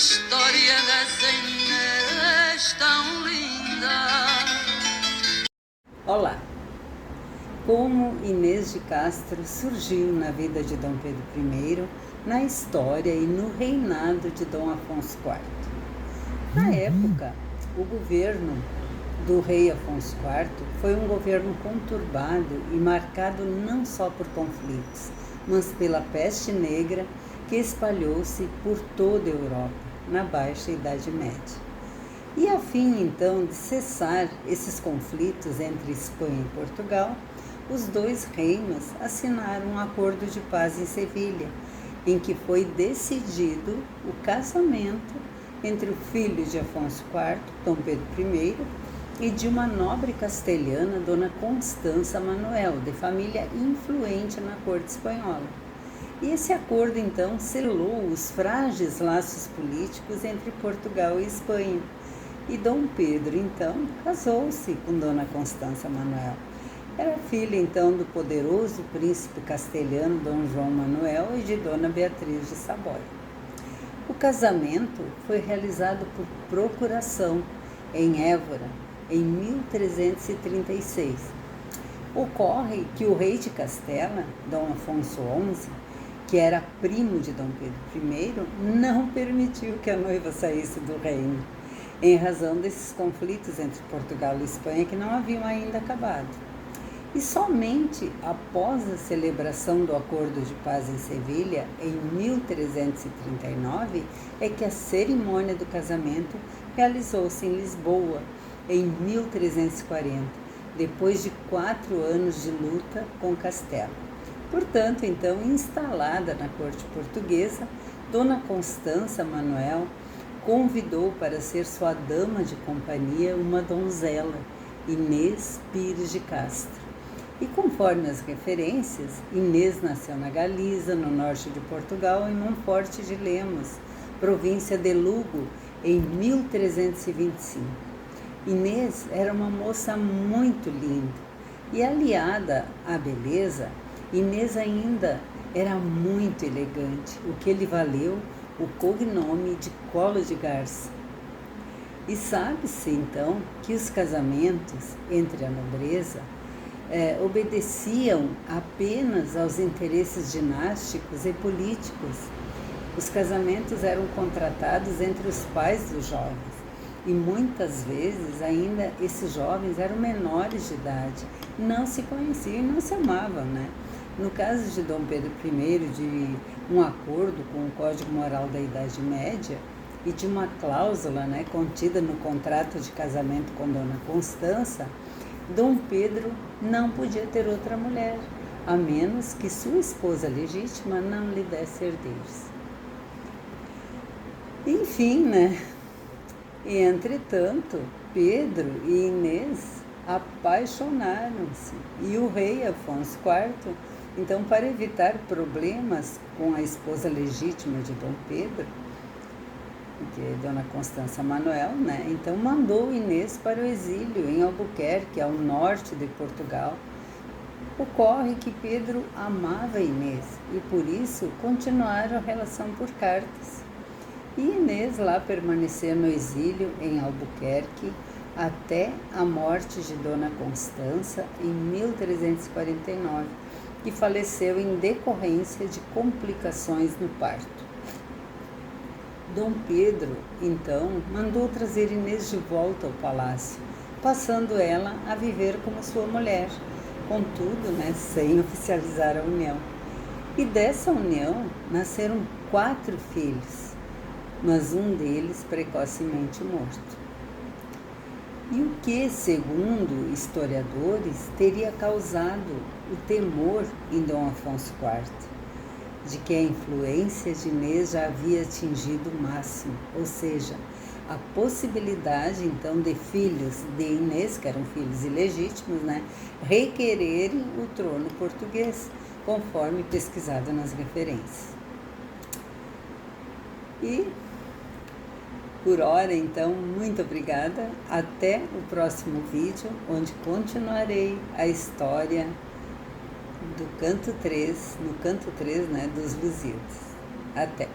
história dessa Inês tão linda. Olá! Como Inês de Castro surgiu na vida de Dom Pedro I, na história e no reinado de Dom Afonso IV. Na época, o governo do rei Afonso IV foi um governo conturbado e marcado não só por conflitos, mas pela peste negra que espalhou-se por toda a Europa, na Baixa Idade Média. E a fim, então, de cessar esses conflitos entre Espanha e Portugal, os dois reinos assinaram um acordo de paz em Sevilha, em que foi decidido o casamento entre o filho de Afonso IV, Dom Pedro I, e de uma nobre castelhana, Dona Constança Manuel, de família influente na corte espanhola. E esse acordo, então, selou os frágeis laços políticos entre Portugal e Espanha. E Dom Pedro, então, casou-se com Dona Constança Manuel. Era filha, então, do poderoso príncipe castelhano Dom João Manuel e de Dona Beatriz de Saboia. O casamento foi realizado por procuração em Évora, em 1336. Ocorre que o rei de Castela, Dom Afonso XI, que era primo de Dom Pedro I, não permitiu que a noiva saísse do reino, em razão desses conflitos entre Portugal e Espanha que não haviam ainda acabado. E somente após a celebração do Acordo de Paz em Sevilha, em 1339, é que a cerimônia do casamento realizou-se em Lisboa, em 1340, depois de 4 anos de luta com Castela. Portanto, então, instalada na corte portuguesa, Dona Constança Manuel convidou para ser sua dama de companhia uma donzela, Inês Pires de Castro. E conforme as referências, Inês nasceu na Galiza, no norte de Portugal, em Monforte de Lemos, província de Lugo, em 1325. Inês era uma moça muito linda e, aliada à beleza, Inês ainda era muito elegante, o que lhe valeu o cognome de Colo de Garça. E sabe-se, então, que os casamentos entre a nobreza obedeciam apenas aos interesses dinásticos e políticos. Os casamentos eram contratados entre os pais dos jovens e muitas vezes ainda esses jovens eram menores de idade, não se conheciam e não se amavam, né? No caso de Dom Pedro I, de um acordo com o Código Moral da Idade Média e de uma cláusula, né, contida no contrato de casamento com Dona Constança, Dom Pedro não podia ter outra mulher, a menos que sua esposa legítima não lhe desse herdeiros. Enfim, né? E, entretanto, Pedro e Inês apaixonaram-se e o rei Afonso IV, então, para evitar problemas com a esposa legítima de Dom Pedro, que é Dona Constança Manuel, né? Então mandou Inês para o exílio em Albuquerque, ao norte de Portugal. Ocorre que Pedro amava Inês e por isso continuaram a relação por cartas. E Inês lá permaneceu no exílio em Albuquerque até a morte de Dona Constança em 1349, que faleceu em decorrência de complicações no parto. Dom Pedro, então, mandou trazer Inês de volta ao palácio, passando ela a viver como sua mulher, contudo, né, sem oficializar a união. E dessa união nasceram 4 filhos, mas um deles precocemente morto. E o que, segundo historiadores, teria causado o temor em Dom Afonso IV? De que a influência de Inês já havia atingido o máximo, ou seja, a possibilidade, então, de filhos de Inês, que eram filhos ilegítimos, né, requererem o trono português, conforme pesquisado nas referências. E, por hora, então, muito obrigada. Até o próximo vídeo, onde continuarei a história do canto 3, no canto 3, né, dos Lusíadas. Até!